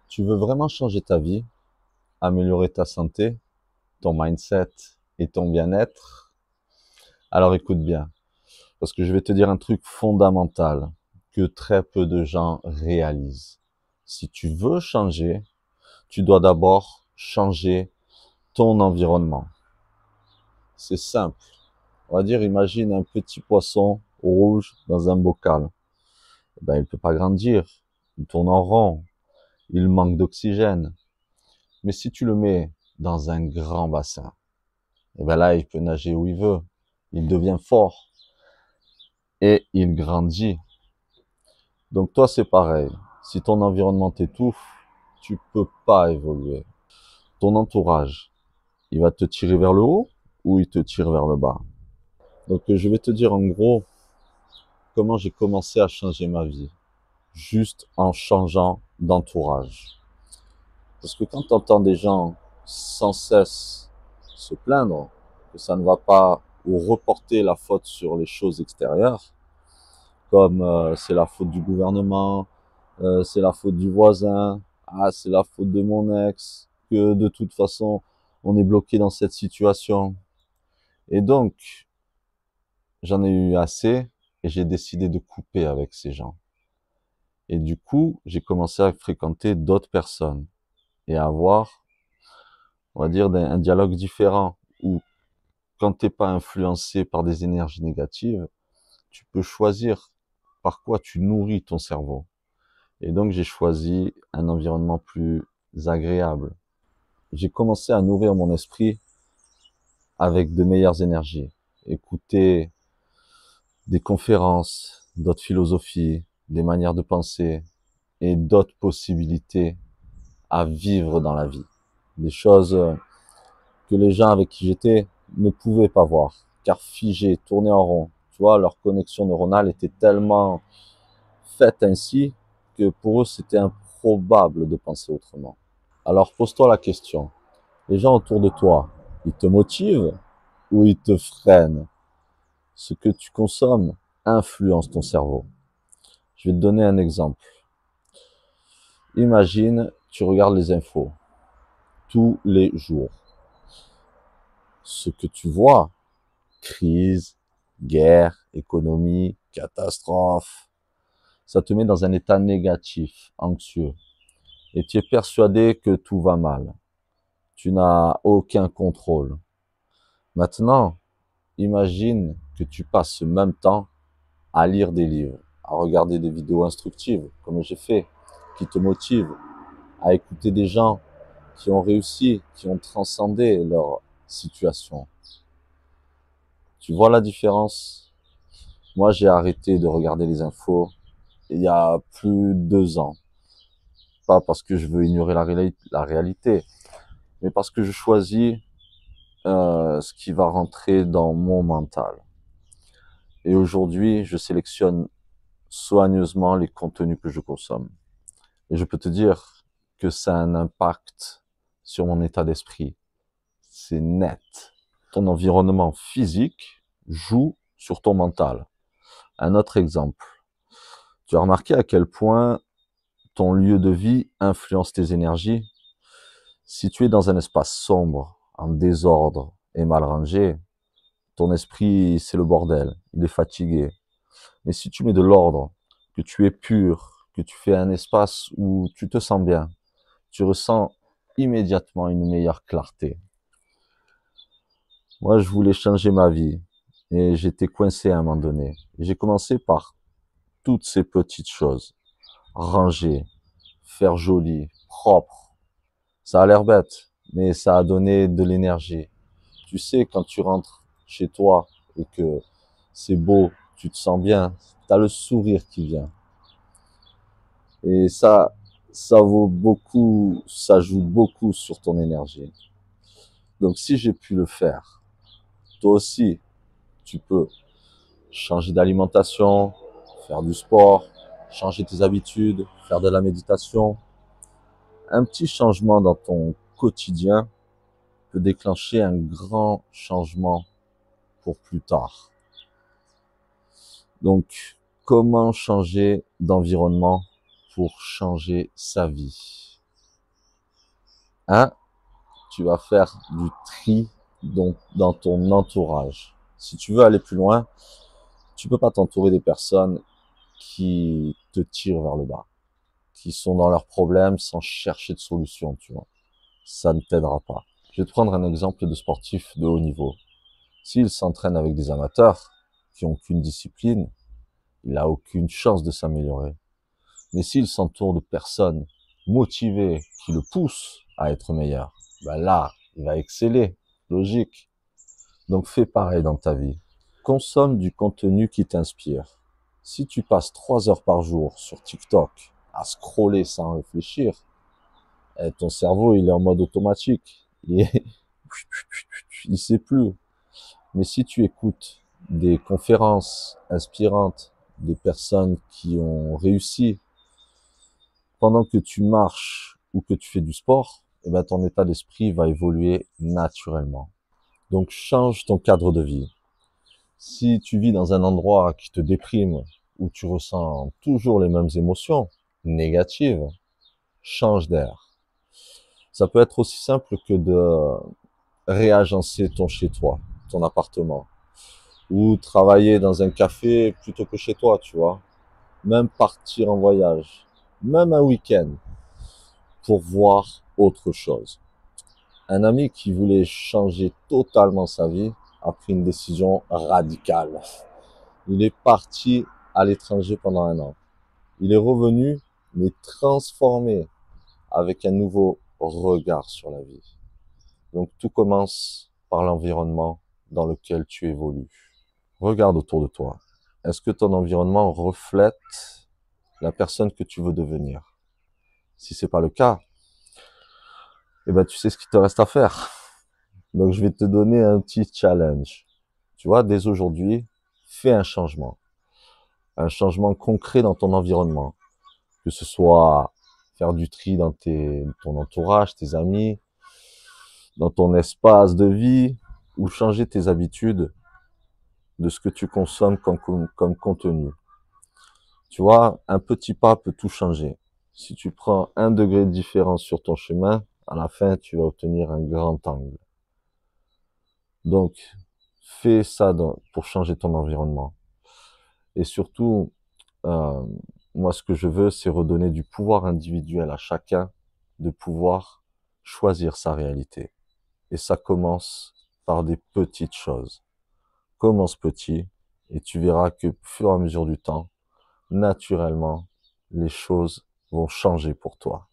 Tu veux vraiment changer ta vie, améliorer ta santé, ton mindset et ton bien-être? Alors écoute bien, parce que je vais te dire un truc fondamental que très peu de gens réalisent. Si tu veux changer, tu dois d'abord changer ton environnement. C'est simple. On va dire, imagine un petit poisson rouge dans un bocal. Eh ben, il ne peut pas grandir. Il tourne en rond. Il manque d'oxygène. Mais si tu le mets dans un grand bassin, et ben là, il peut nager où il veut. Il devient fort et il grandit. Donc toi, c'est pareil. Si ton environnement t'étouffe, tu peux pas évoluer. Ton entourage, il va te tirer vers le haut ou il te tire vers le bas. Donc je vais te dire en gros comment j'ai commencé à changer ma vie. Juste en changeant d'entourage. Parce que quand tu entends des gens sans cesse se plaindre que ça ne va pas ou reporter la faute sur les choses extérieures, comme c'est la faute du gouvernement, c'est la faute du voisin, ah c'est la faute de mon ex, que de toute façon on est bloqué dans cette situation. Et donc j'en ai eu assez et j'ai décidé de couper avec ces gens. Et du coup j'ai commencé à fréquenter d'autres personnes et à avoir, on va dire, un dialogue différent où quand t'es pas influencé par des énergies négatives, tu peux choisir par quoi tu nourris ton cerveau. Et donc, j'ai choisi un environnement plus agréable. J'ai commencé à nourrir mon esprit avec de meilleures énergies. Écouter des conférences, d'autres philosophies, des manières de penser et d'autres possibilités à vivre dans la vie. Des choses que les gens avec qui j'étais ne pouvaient pas voir, car figés, tournés en rond. Tu vois, leur connexion neuronale était tellement faite ainsi que pour eux, c'était improbable de penser autrement. Alors pose-toi la question, les gens autour de toi, ils te motivent ou ils te freinent? Ce que tu consommes influence ton cerveau. Je vais te donner un exemple. Imagine, tu regardes les infos tous les jours. Ce que tu vois, crise, guerre, économie, catastrophe, ça te met dans un état négatif, anxieux. Et tu es persuadé que tout va mal. Tu n'as aucun contrôle. Maintenant, imagine que tu passes ce même temps à lire des livres, à regarder des vidéos instructives, comme j'ai fait, qui te motivent, à écouter des gens qui ont réussi, qui ont transcendé leur situation. Tu vois la différence? Moi, j'ai arrêté de regarder les infos il y a plus de 2 ans. Pas parce que je veux ignorer la réalité, mais parce que je choisis ce qui va rentrer dans mon mental. Et aujourd'hui, je sélectionne soigneusement les contenus que je consomme. Et je peux te dire que ça a un impact sur mon état d'esprit. C'est net. Ton environnement physique joue sur ton mental. Un autre exemple. Tu as remarqué à quel point ton lieu de vie influence tes énergies? Si tu es dans un espace sombre, en désordre et mal rangé, ton esprit, c'est le bordel. Il est fatigué. Mais si tu mets de l'ordre, que tu es pur, que tu fais un espace où tu te sens bien, tu ressens immédiatement une meilleure clarté. Moi, je voulais changer ma vie et j'étais coincé à un moment donné. J'ai commencé par toutes ces petites choses. Ranger, faire joli, propre. Ça a l'air bête, mais ça a donné de l'énergie. Tu sais, quand tu rentres chez toi et que c'est beau, tu te sens bien, tu as le sourire qui vient. Et ça vaut beaucoup, ça joue beaucoup sur ton énergie. Donc si j'ai pu le faire, toi aussi, tu peux changer d'alimentation, faire du sport, changer tes habitudes, faire de la méditation. Un petit changement dans ton quotidien peut déclencher un grand changement pour plus tard. Donc, comment changer d'environnement pour changer sa vie? Un, tu vas faire du tri dans ton entourage. Si tu veux aller plus loin, tu peux pas t'entourer des personnes qui te tirent vers le bas, qui sont dans leurs problèmes sans chercher de solution, tu vois. Ça ne t'aidera pas. Je vais te prendre un exemple de sportif de haut niveau. S'il s'entraîne avec des amateurs qui n'ont aucune discipline, il n'a aucune chance de s'améliorer. Mais s'il s'entoure de personnes motivées qui le poussent à être meilleur, ben là, il va exceller. Logique. Donc fais pareil dans ta vie. Consomme du contenu qui t'inspire. Si tu passes 3 heures par jour sur TikTok à scroller sans réfléchir, ton cerveau il est en mode automatique. Il sait plus. Mais si tu écoutes des conférences inspirantes, des personnes qui ont réussi pendant que tu marches ou que tu fais du sport, eh ben ton état d'esprit va évoluer naturellement. Donc change ton cadre de vie. Si tu vis dans un endroit qui te déprime, où tu ressens toujours les mêmes émotions négatives, change d'air. Ça peut être aussi simple que de réagencer ton chez-toi, ton appartement, ou travailler dans un café plutôt que chez toi, tu vois. Même partir en voyage, même un week-end, pour voir autre chose. Un ami qui voulait changer totalement sa vie a pris une décision radicale. Il est parti à l'étranger pendant 1 an. Il est revenu, mais transformé, avec un nouveau regard sur la vie. Donc tout commence par l'environnement dans lequel tu évolues. Regarde autour de toi. Est-ce que ton environnement reflète la personne que tu veux devenir? Si c'est pas le cas, eh ben tu sais ce qu'il te reste à faire. Donc je vais te donner un petit challenge. Tu vois, dès aujourd'hui, fais un changement concret dans ton environnement, que ce soit faire du tri dans ton entourage, tes amis, dans ton espace de vie, ou changer tes habitudes de ce que tu consommes comme contenu. Tu vois, un petit pas peut tout changer. Si tu prends 1 degré de différence sur ton chemin, à la fin, tu vas obtenir un grand angle. Donc, fais ça pour changer ton environnement. Et surtout, euh, moi, ce que je veux, c'est redonner du pouvoir individuel à chacun de pouvoir choisir sa réalité. Et ça commence par des petites choses. Commence petit et tu verras que, au fur et à mesure du temps, naturellement, les choses vont changer pour toi.